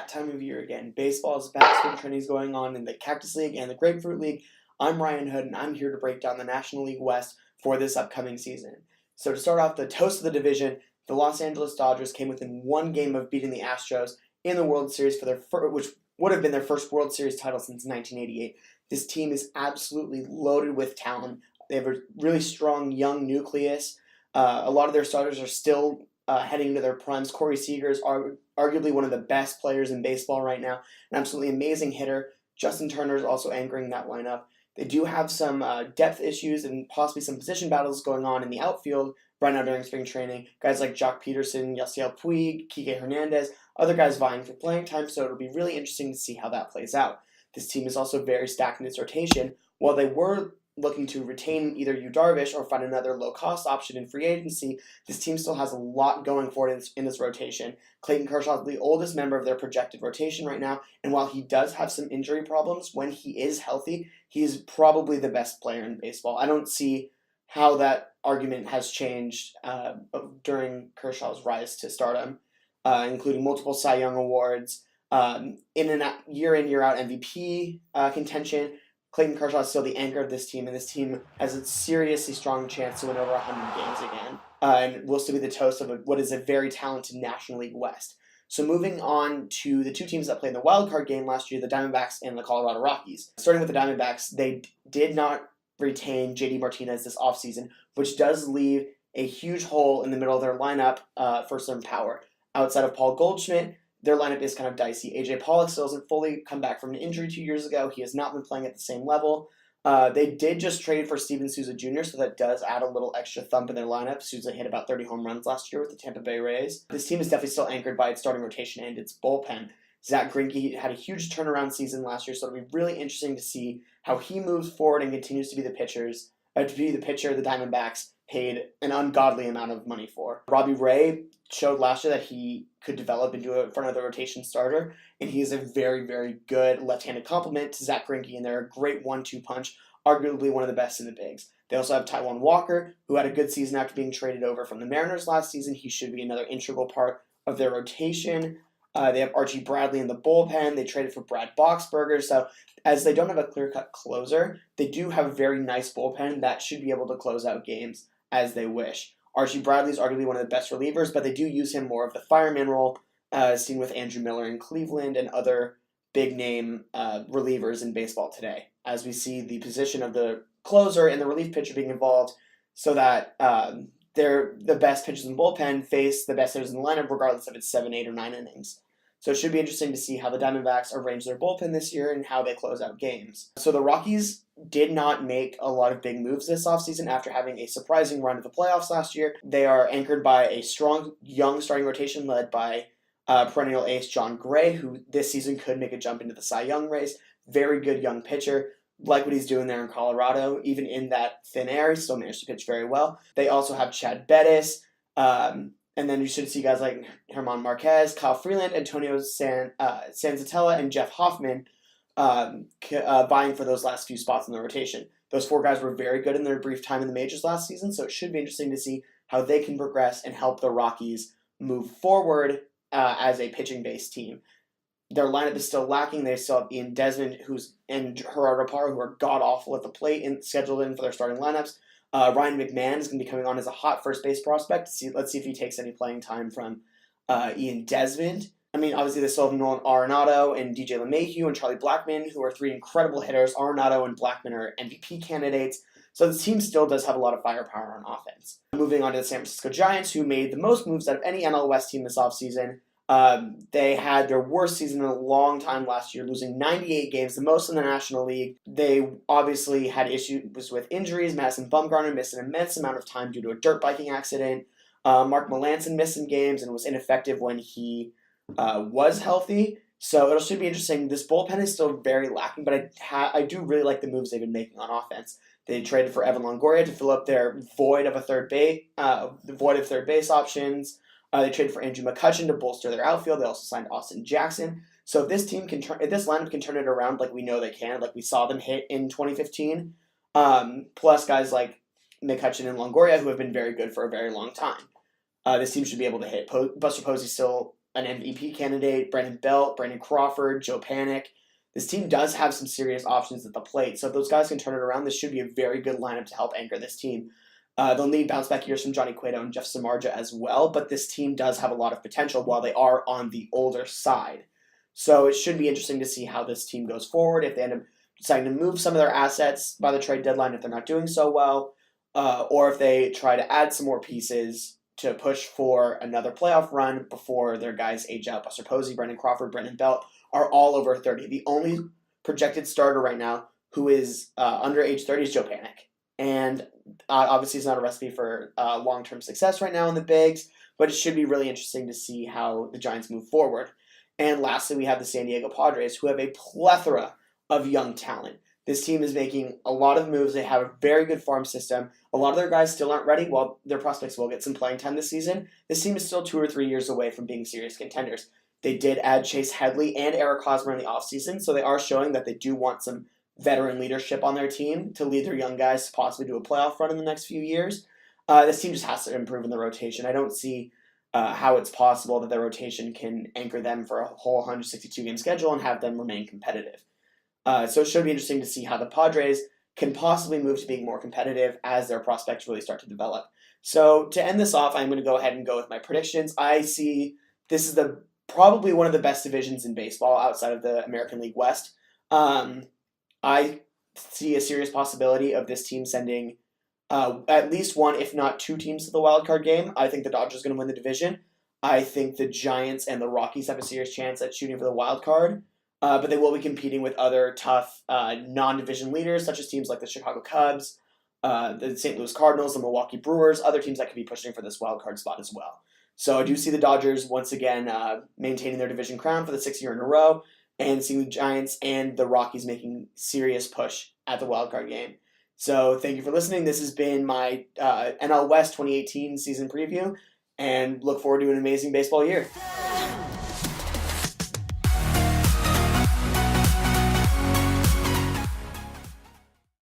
that time of year again. Baseball is back, spring training is going on in the Cactus League and the Grapefruit League. I'm Ryan Hood, and I'm here to break down the National League West for this upcoming season. So to start off, the toast of the division, the Los Angeles Dodgers came within one game of beating the Astros in the World Series for which would have been their first World Series title since 1988. This team is absolutely loaded with talent. They have a really strong young nucleus. A lot of their starters are still heading into their primes. Corey Seager is arguably one of the best players in baseball right now, an absolutely amazing hitter. Justin Turner is also anchoring that lineup. They do have some depth issues and possibly some position battles going on in the outfield right now during spring training. Guys like Jock Peterson, Yasiel Puig, Kike Hernandez, other guys vying for playing time, so it'll be really interesting to see how that plays out. This team is also very stacked in its rotation. While they were looking to retain either Yu Darvish or find another low-cost option in free agency, this team still has a lot going for it in this rotation. Clayton Kershaw is the oldest member of their projected rotation right now, and while he does have some injury problems, when he is healthy, he's probably the best player in baseball. I don't see how that argument has changed during Kershaw's rise to stardom, including multiple Cy Young awards, in and year-in, year-out MVP contention. Clayton Kershaw is still the anchor of this team, and this team has a seriously strong chance to win over 100 games again, and will still be the toast of what is a very talented National League West. So moving on to the two teams that played in the wild card game last year, the Diamondbacks and the Colorado Rockies. Starting with the Diamondbacks, they did not retain JD Martinez this offseason, which does leave a huge hole in the middle of their lineup for some power. Outside of Paul Goldschmidt, their lineup is kind of dicey. A.J. Pollock still hasn't fully come back from an injury 2 years ago. He has not been playing at the same level. They did just trade for Steven Souza Jr., so that does add a little extra thump in their lineup. Souza hit about 30 home runs last year with the Tampa Bay Rays. This team is definitely still anchored by its starting rotation and its bullpen. Zach Greinke had a huge turnaround season last year, so it'll be really interesting to see how he moves forward and continues to be the pitcher the Diamondbacks paid an ungodly amount of money for. Robbie Ray showed last year that he could develop into a front of the rotation starter, and he is a very, very good left-handed complement to Zach Greinke, and they're a great 1-2 punch, arguably one of the best in the bigs. They also have Taijuan Walker, who had a good season after being traded over from the Mariners last season. He should be another integral part of their rotation. They have Archie Bradley in the bullpen. They traded for Brad Boxberger, so as they don't have a clear-cut closer, they do have a very nice bullpen that should be able to close out games as they wish. Archie Bradley is arguably one of the best relievers, but they do use him more of the fireman role, seen with Andrew Miller in Cleveland and other big-name relievers in baseball today, as we see the position of the closer and the relief pitcher being involved so that the best pitchers in the bullpen face the best hitters in the lineup, regardless if it's 7, 8, or 9 innings. So it should be interesting to see how the Diamondbacks arrange their bullpen this year and how they close out games. So the Rockies did not make a lot of big moves this offseason after having a surprising run to the playoffs last year. They are anchored by a strong, young starting rotation led by perennial ace John Gray, who this season could make a jump into the Cy Young race. Very good young pitcher. Like what he's doing there in Colorado. Even in that thin air, he still managed to pitch very well. They also have Chad Bettis, and then you should see guys like Herman Marquez, Kyle Freeland, Antonio Sanzatella, and Jeff Hoffman vying for those last few spots in the rotation. Those four guys were very good in their brief time in the majors last season, so it should be interesting to see how they can progress and help the Rockies move forward as a pitching-based team. Their lineup is still lacking. They still have Ian Desmond and Gerardo Parra, who are god-awful at the plate and scheduled in for their starting lineups. Ryan McMahon is going to be coming on as a hot first base prospect. Let's see if he takes any playing time from Ian Desmond. I mean, obviously they still have Nolan Arenado and DJ LeMahieu and Charlie Blackmon, who are three incredible hitters. Arenado and Blackmon are MVP candidates. So the team still does have a lot of firepower on offense. Moving on to the San Francisco Giants, who made the most moves out of any NL West team this offseason. They had their worst season in a long time last year, losing 98 games, the most in the National League. They obviously had issues with injuries. Madison Bumgarner missed an immense amount of time due to a dirt biking accident. Mark Melancon missed some games and was ineffective when he was healthy. So it should be interesting. This bullpen is still very lacking, but I do really like the moves they've been making on offense. They traded for Evan Longoria to fill up their void of third base options. They traded for Andrew McCutchen to bolster their outfield. They also signed Austin Jackson. So if this lineup can turn it around like we know they can, like we saw them hit in 2015, plus guys like McCutchen and Longoria who have been very good for a very long time, this team should be able to hit. Buster Posey's still an MVP candidate, Brandon Belt, Brandon Crawford, Joe Panic. This team does have some serious options at the plate, so if those guys can turn it around, this should be a very good lineup to help anchor this team. They'll need bounce back years from Johnny Cueto and Jeff Samardzija as well, but this team does have a lot of potential while they are on the older side. So it should be interesting to see how this team goes forward, if they end up deciding to move some of their assets by the trade deadline if they're not doing so well, or if they try to add some more pieces to push for another playoff run before their guys age out. Buster Posey, Brandon Crawford, Brandon Belt are all over 30. The only projected starter right now who is under age 30 is Joe Panic. And obviously it's not a recipe for long-term success right now in the bigs, but it should be really interesting to see how the Giants move forward. And lastly, we have the San Diego Padres, who have a plethora of young talent. This team is making a lot of moves. They have a very good farm system. A lot of their guys still aren't ready. While their prospects will get some playing time this season, this team is still 2 or 3 years away from being serious contenders. They did add Chase Headley and Eric Hosmer in the offseason, so they are showing that they do want some veteran leadership on their team to lead their young guys to possibly do a playoff run in the next few years. This team just has to improve in the rotation. I don't see how it's possible that their rotation can anchor them for a whole 162-game schedule and have them remain competitive. So it should be interesting to see how the Padres can possibly move to being more competitive as their prospects really start to develop. So to end this off, I'm going to go ahead and go with my predictions. I see this is probably one of the best divisions in baseball outside of the American League West. I see a serious possibility of this team sending at least one, if not two teams to the wild card game. I think the Dodgers are going to win the division. I think the Giants and the Rockies have a serious chance at shooting for the wild card. But they will be competing with other tough non-division leaders, such as teams like the Chicago Cubs, the St. Louis Cardinals, the Milwaukee Brewers, other teams that could be pushing for this wild card spot as well. So I do see the Dodgers once again maintaining their division crown for the 6th year in a row, and seeing the Giants and the Rockies making serious push at the wild card game. So thank you for listening. This has been my NL West 2018 season preview, and look forward to an amazing baseball year.